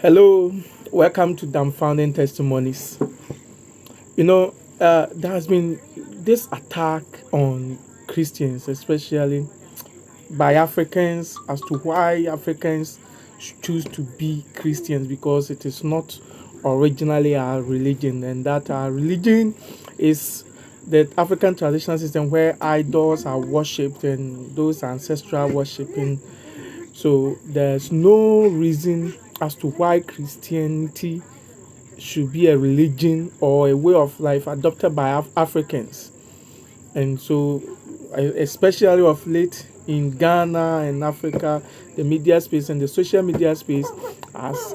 Hello, welcome to Dumbfounding Testimonies. There has been this attack on Christians, especially by Africans, as to why Africans choose to be Christians, because it is not originally our religion, and that our religion is the African traditional system where idols are worshipped and those ancestral worshipping. So there's no reason as to why Christianity should be a religion or a way of life adopted by Africans. And so, especially of late in Ghana and Africa, the media space and the social media space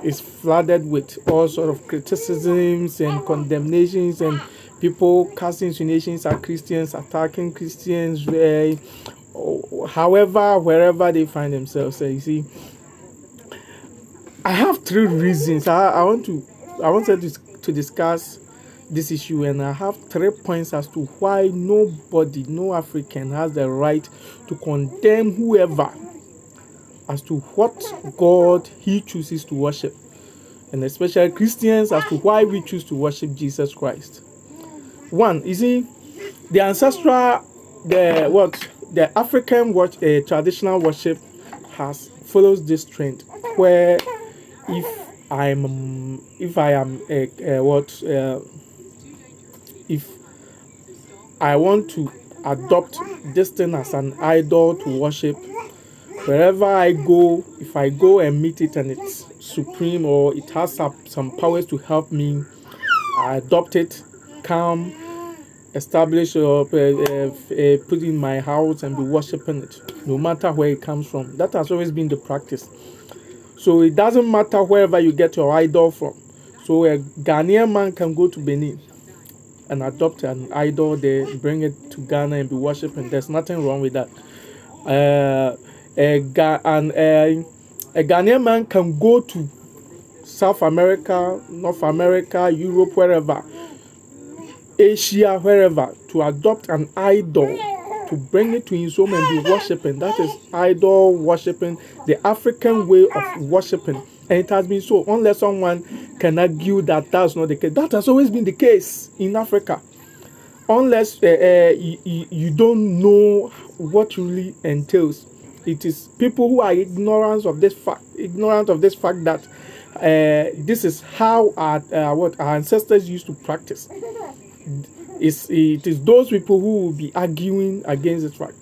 is flooded with all sort of criticisms and condemnations and people casting insinuations at Christians, attacking Christians, however, wherever they find themselves. So you see, I have three reasons. I wanted to discuss this issue, and I have 3 points as to why nobody, no African, has the right to condemn whoever as to what God he chooses to worship, and especially Christians as to why we choose to worship Jesus Christ. One, you see, the ancestral, the African traditional worship follows this trend where if I am if I want to adopt this thing as an idol to worship, wherever I go, if I go and meet it and it's supreme or it has some powers to help me, I adopt it, come, establish or put in my house and be worshiping it, no matter where it comes from. That has always been the practice. So it doesn't matter wherever you get your idol from. So a Ghanaian man can go to Benin and adopt an idol there, bring it to Ghana and be worshipping. There's nothing wrong with that. A Ghanaian man can go to South America, North America, Europe, wherever, Asia, wherever, to adopt an idol, to bring it to his home and be worshipping. That is idol worshipping, the African way of worshipping. And it has been so, unless someone can argue that that's not the case. That has always been the case in Africa. Unless you don't know what really entails. It is people who are ignorant of this fact that this is how our ancestors used to practice. It is those people who will be arguing against this fact.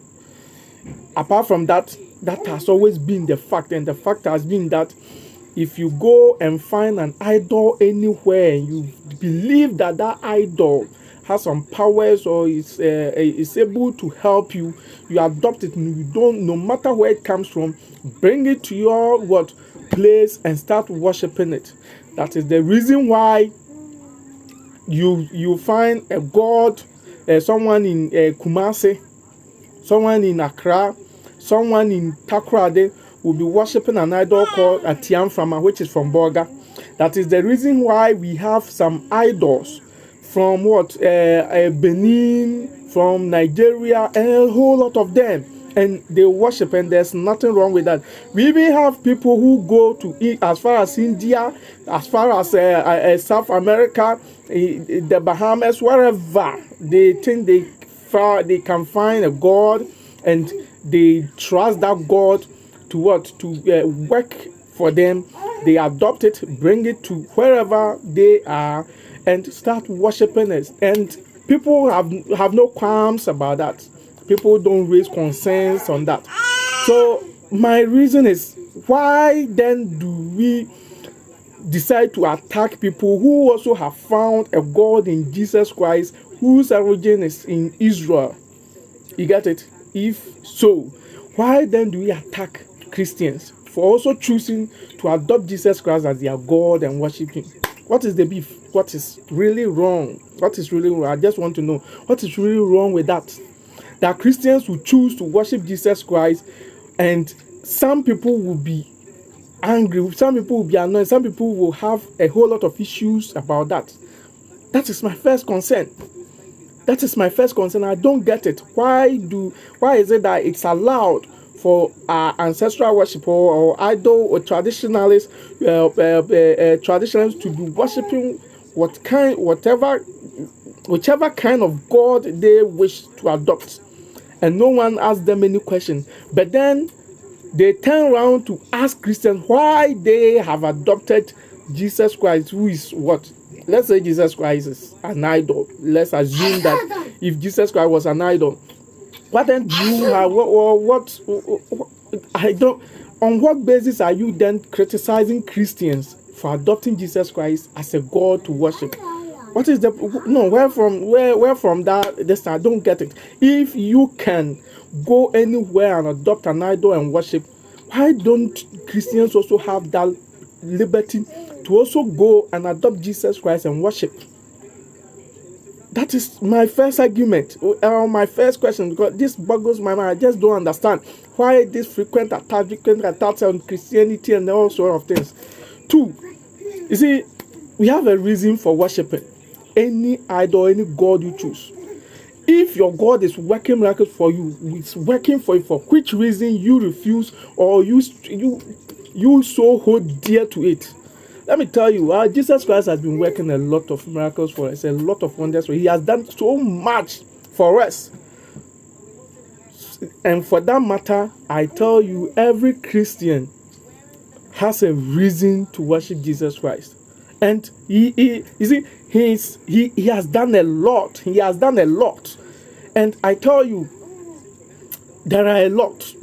Apart from that, that has always been the fact, and the fact has been that if you go and find an idol anywhere and you believe that that idol has some powers or is able to help you, you adopt it, and you don't, no matter where it comes from, bring it to your place and start worshiping it. That is the reason why you find a god, someone in Kumasi, someone in Accra, someone in Takoradi will be worshipping an idol called a Tiamframa, which is from Borga. That is the reason why we have some idols from Benin, from Nigeria, and a whole lot of them, and they worship, and there's nothing wrong with that. We even have people who go to as far as India, as far as South America, the Bahamas, wherever they think they can find a god, and they trust that god to work for them. They adopt it, bring it to wherever they are, and start worshiping it. And people have no qualms about that. People don't raise concerns on that. So my reason is, why then do we decide to attack people who also have found a God in Jesus Christ, whose origin is in Israel? You get it? If so, why then do we attack Christians for also choosing to adopt Jesus Christ as their God and worship him? What is the beef? What is really wrong? What is really wrong? I just want to know what is really wrong with that. That Christians will choose to worship Jesus Christ, and some people will be angry, some people will be annoyed, some people will have a whole lot of issues about that. That is my first concern. I don't get it. Why is it that it's allowed for ancestral worship or idol or traditionalists, traditionalists to be worshiping whichever kind of God they wish to adopt, and no one asked them any question. But then they turn around to ask Christians why they have adopted Jesus Christ, who is what? Let's say Jesus Christ is an idol. Let's assume that if Jesus Christ was an idol, what then do you have? What I don't. On what basis are you then criticizing Christians for adopting Jesus Christ as a God to worship? What is the no? Where from that? This I don't get it. If you can go anywhere and adopt an idol and worship, why don't Christians also have that liberty to also go and adopt Jesus Christ and worship? That is my first argument, my first question, because this boggles my mind. I just don't understand why this frequent attacks on Christianity and all sort of things. Two, you see, we have a reason for worshiping any idol, any God you choose. If your God is working miracles for you, it's working for you, for which reason you refuse or you so hold dear to it? Let me tell you, Jesus Christ has been working a lot of miracles for us, a lot of wonders. He has done so much for us. And for that matter, I tell you, every Christian has a reason to worship Jesus Christ. And he has done a lot. He has done a lot. And I tell you, there are a lot.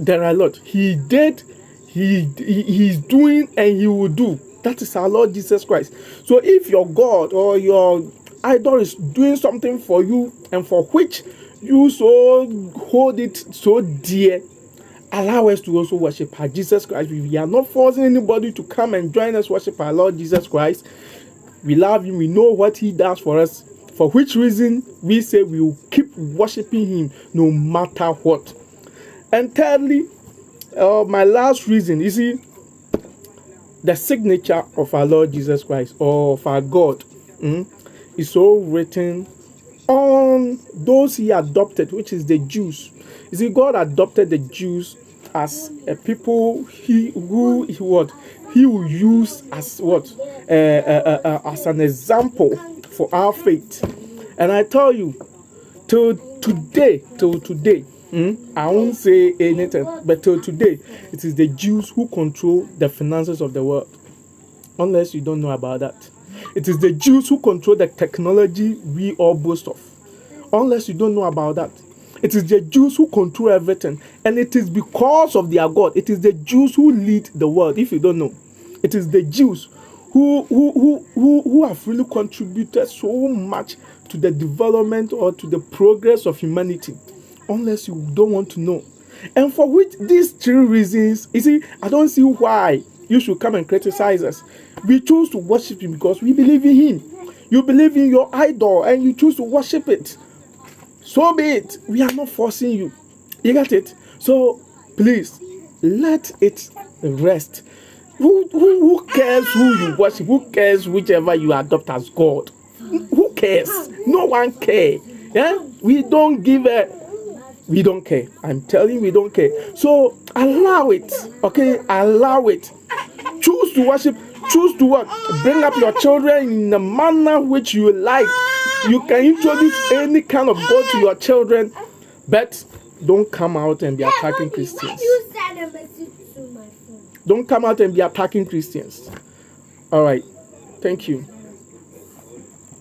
He did, he's doing, and he will do. That is our Lord Jesus Christ. So if your God or your idol is doing something for you and for which you so hold it so dear, allow us to also worship our Jesus Christ. We are not forcing anybody to come and join us worship our Lord Jesus Christ. We love him. We know what he does for us. For which reason we say we will keep worshiping him no matter what. And thirdly, my last reason, you see, the signature of our Lord Jesus Christ or of our God is all written on those he adopted, which is the Jews. You see, God adopted the Jews as a people he will use as what as an example for our faith. And I tell you, till today, I won't say anything, but till today, it is the Jews who control the finances of the world. Unless you don't know about that. It is the Jews who control the technology we all boast of. Unless you don't know about that. It is the Jews who control everything. And it is because of their God. It is the Jews who lead the world, if you don't know. It is the Jews who have really contributed so much to the development or to the progress of humanity. Unless you don't want to know. And for which these three reasons, you see, I don't see why you should come and criticize us. We choose to worship him because we believe in him. You believe in your idol and you choose to worship it. So be it. We are not forcing you. You get it? So please, let it rest. Who cares who you worship? Who cares whichever you adopt as God? Who cares? No one cares. Yeah? We don't care. I'm telling you, we don't care. So allow it. Okay? Allow it. Choose to worship. Choose to what? Bring up your children in the manner which you like. You can introduce any kind of God to your children, but don't come out and be attacking Christians. Don't come out and be attacking Christians. All right. Thank you.